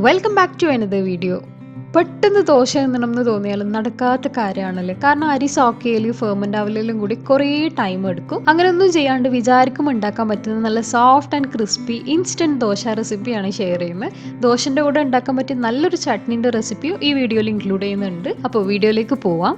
Welcome back to another video. പെട്ടെന്ന് ദോശ എന്നണമെന്ന് തോന്നിയാലും നടക്കാത്ത കാര്യമാണല്ലേ. കാരണം അരി സോക്ക് ചെയ്യലും ഫെർമെൻ്റ് ആവലും കൂടി കുറേ ടൈം എടുക്കും. അങ്ങനെയൊന്നും ചെയ്യാണ്ട് വിചാരിക്കുമ്പോൾ ഉണ്ടാക്കാൻ പറ്റുന്ന നല്ല soft and crispy instant dosa റെസിപ്പിയാണ് ഷെയർ ചെയ്യുന്നത്. ദോശൻ്റെ കൂടെ ഉണ്ടാക്കാൻ പറ്റിയ നല്ലൊരു ചട്നീൻ്റെ റെസിപ്പിയും ഈ വീഡിയോയിൽ ഇൻക്ലൂഡ് ചെയ്യുന്നുണ്ട്. അപ്പോൾ വീഡിയോയിലേക്ക് പോവാം.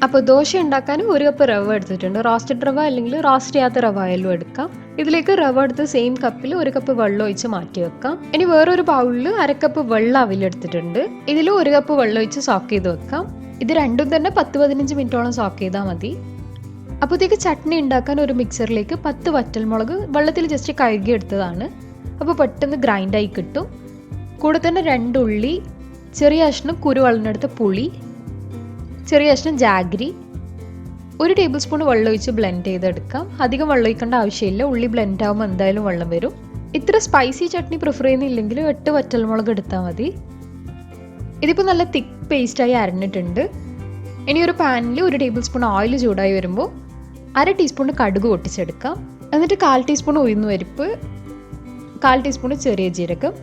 അപ്പോൾ ദോശ ഉണ്ടാക്കാൻ 1 കപ്പ് റവ എടുത്തിട്ടുണ്ട്. റോസ്റ്റഡ് റവ അല്ലെങ്കിൽ റോസ്റ്റ് ചെയ്യാത്ത റവ ആയാലും എടുക്കാം. ഇതിലേക്ക് റവ എടുത്ത് സെയിം കപ്പിൽ 1 കപ്പ് വെള്ളം ഒഴിച്ച് മാറ്റി വെക്കാം. ഇനി വേറൊരു ബൗളിൽ 1/2 കപ്പ് വെള്ളം അവിലെടുത്തിട്ടുണ്ട്. ഇതിൽ 1 കപ്പ് വെള്ളം ഒഴിച്ച് സോക്ക് ചെയ്ത് വെക്കാം. ഇത് രണ്ടും തന്നെ 10-15 മിനിറ്റോളം സോക്ക് ചെയ്താൽ മതി. അപ്പോഴത്തേക്ക് ചട്നി ഉണ്ടാക്കാൻ ഒരു മിക്സറിലേക്ക് 10 വറ്റൽമുളക് വെള്ളത്തിൽ ജസ്റ്റ് കഴുകി എടുത്തതാണ്. അപ്പോൾ പെട്ടെന്ന് ഗ്രൈൻഡായി കിട്ടും. കൂടെ തന്നെ 2 ഉള്ളി, ചെറിയ കഷ്ണം കുരുവളഞ്ഞെടുത്ത പുളി, ചെറിയ കഷ്ണം ജാഗ്രി, 1 ടേബിൾ സ്പൂൺ വെള്ളം ഒഴിച്ച് ബ്ലെൻഡ് ചെയ്തെടുക്കാം. അധികം വെള്ളം ഒഴിക്കേണ്ട ആവശ്യമില്ല. ഉള്ളി ബ്ലെൻഡ് ആകുമ്പോൾ എന്തായാലും വെള്ളം വരും. ഇത്ര സ്പൈസി ചട്നി പ്രിഫർ ചെയ്യുന്നില്ലെങ്കിൽ 8 വറ്റൽമുളക് എടുത്താൽ മതി. ഇതിപ്പോൾ നല്ല തിക്ക് പേസ്റ്റായി അരഞ്ഞിട്ടുണ്ട്. ഇനി ഒരു പാനിൽ 1 ടേബിൾ സ്പൂൺ ഓയിൽ ചൂടായി വരുമ്പോൾ 1/2 ടീസ്പൂൺ കടുക് പൊട്ടിച്ചെടുക്കാം. എന്നിട്ട് 1/4 ടീസ്പൂൺ ഉഴുന്നുപരിപ്പ്, 1/4 ടീസ്പൂൺ ചെറിയ ജീരകം,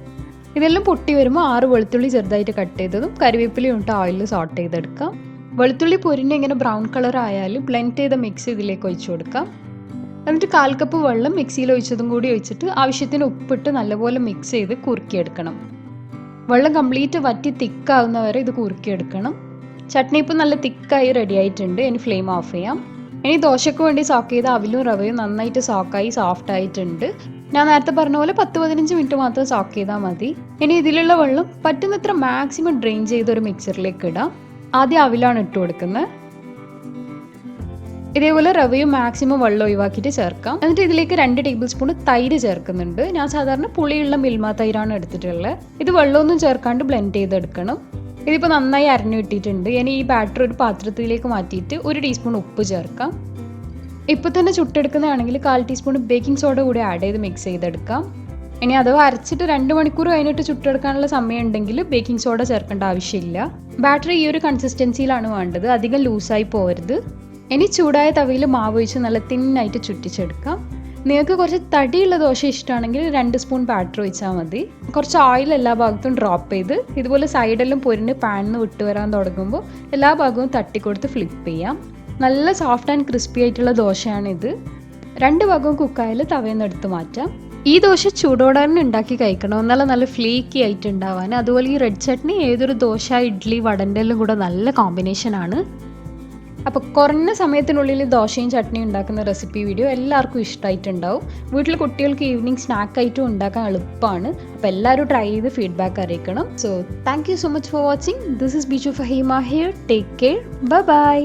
ഇതെല്ലാം പൊട്ടി വരുമ്പോൾ 6 വെളുത്തുള്ളി ചെറുതായിട്ട് കട്ട് ചെയ്തതും കറിവേപ്പിലയും ഇട്ട് ഓയിലിൽ സോട്ട് ചെയ്തെടുക്കാം. വെളുത്തുള്ളി പൊരിഞ്ഞ് ഇങ്ങനെ ബ്രൗൺ കളർ ആയാൽ ബ്ലെൻഡ് ചെയ്ത മിക്സ് ഇതിലേക്ക് ഒഴിച്ചു കൊടുക്കാം. എന്നിട്ട് 1/4 കപ്പ് വെള്ളം മിക്സിയിൽ ഒഴിച്ചതും കൂടി ഒഴിച്ചിട്ട് ആവശ്യത്തിന് ഉപ്പിട്ട് നല്ലപോലെ മിക്സ് ചെയ്ത് കുറുക്കിയെടുക്കണം. വെള്ളം കംപ്ലീറ്റ് വറ്റി തിക്കാവുന്നവരെ ഇത് കുറുക്കിയെടുക്കണം. ചട്നി ഇപ്പോൾ നല്ല തിക്കായി റെഡി ആയിട്ടുണ്ട്. ഇനി ഫ്ലെയിം ഓഫ് ചെയ്യാം. ഇനി ദോശയ്ക്ക് വേണ്ടി സോക്ക് ചെയ്ത അവിലും റവയും നന്നായിട്ട് സോക്കായി സോഫ്റ്റ് ആയിട്ടുണ്ട്. ഞാൻ നേരത്തെ പറഞ്ഞ പോലെ 10-15 മിനിറ്റ് മാത്രം സോക്ക് ചെയ്താൽ മതി. ഇനി ഇതിലുള്ള വെള്ളം പറ്റുന്നത്ര മാക്സിമം ഡ്രെയിൻ ചെയ്ത് ഒരു മിക്സറിലേക്ക് ഇടാം. ആദ്യം അവിലാണ് ഇട്ട് കൊടുക്കുന്നത്. ഇതേപോലെ റവയും മാക്സിമം വെള്ളം ഒഴിവാക്കിയിട്ട് ചേർക്കാം. എന്നിട്ട് ഇതിലേക്ക് 2 ടേബിൾ സ്പൂൺ തൈര് ചേർക്കുന്നുണ്ട്. ഞാൻ സാധാരണ പുളിയുള്ള മിൽമ തൈരാണ് എടുത്തിട്ടുള്ളത്. ഇത് വെള്ളമൊന്നും ചേർക്കാണ്ട് ബ്ലെൻഡ് ചെയ്തെടുക്കണം. ഇതിപ്പോൾ നന്നായി അരഞ്ഞു കിട്ടിയിട്ടുണ്ട്. ഇനി ഈ ബാറ്റർ ഒരു പാത്രത്തിലേക്ക് മാറ്റിയിട്ട് 1 ടീസ്പൂൺ ഉപ്പ് ചേർക്കാം. ഇപ്പോൾ തന്നെ ചുട്ടെടുക്കുന്നതാണെങ്കിൽ 1/4 ടീസ്പൂൺ ബേക്കിംഗ് സോഡ കൂടി ആഡ് ചെയ്ത് മിക്സ് ചെയ്തെടുക്കാം. ഇനി അഥവാ അരച്ചിട്ട് 2 മണിക്കൂർ കഴിഞ്ഞിട്ട് ചുട്ടെടുക്കാനുള്ള സമയം ഉണ്ടെങ്കിൽ ബേക്കിംഗ് സോഡ ചേർക്കേണ്ട ആവശ്യമില്ല. ബാറ്റർ ഈ ഒരു കൺസിസ്റ്റൻസിയിലാണ് വേണ്ടത്, അധികം ലൂസായി പോകരുത്. ഇനി ചൂടായ തവയിൽ മാവ് ഒഴിച്ച് നല്ല തിന്നായിട്ട് ചുറ്റിച്ചെടുക്കാം. നിങ്ങൾക്ക് കുറച്ച് തടിയുള്ള ദോശ ഇഷ്ടമാണെങ്കിൽ 2 സ്പൂൺ ബാറ്റർ ഒഴിച്ചാൽ മതി. കുറച്ച് ഓയിൽ എല്ലാ ഭാഗത്തും ഡ്രോപ്പ് ചെയ്ത് ഇതുപോലെ സൈഡെല്ലാം പൊരിഞ്ഞ് പാനിന്ന് വിട്ട് വരാൻ തുടങ്ങുമ്പോൾ എല്ലാ ഭാഗവും തട്ടിക്കൊടുത്ത് ഫ്ലിപ്പ് ചെയ്യാം. നല്ല സോഫ്റ്റ് ആൻഡ് ക്രിസ്പി ആയിട്ടുള്ള ദോശയാണിത്. 2 ഭാഗവും കുക്കായാൽ തവയിൽ നിന്ന് എടുത്ത് മാറ്റാം. ഈ ദോശ ചൂടോടെ തന്നെ ഉണ്ടാക്കി കഴിക്കണം, എന്നാലും നല്ല ഫ്ലേക്കി ആയിട്ട് ഉണ്ടാവാൻ. അതുപോലെ ഈ റെഡ് ചട്നി ഏതൊരു ദോശ, ഇഡ്ഡലി, വടൻ്റെ എല്ലാം കൂടെ നല്ല കോമ്പിനേഷനാണ്. അപ്പോൾ കുറഞ്ഞ സമയത്തിനുള്ളിൽ ദോശയും ചട്നിയും ഉണ്ടാക്കുന്ന റെസിപ്പി വീഡിയോ എല്ലാവർക്കും ഇഷ്ടമായിട്ടുണ്ടാവും. വീട്ടിൽ കുട്ടികൾക്ക് ഈവനിങ് സ്നാക്കായിട്ടും ഉണ്ടാക്കാൻ എളുപ്പമാണ്. അപ്പോൾ എല്ലാവരും ട്രൈ ചെയ്ത് ഫീഡ്ബാക്ക് അറിയിക്കണം. So thank you so much for watching. This is Biju Faheema here. Take care. Bye bye.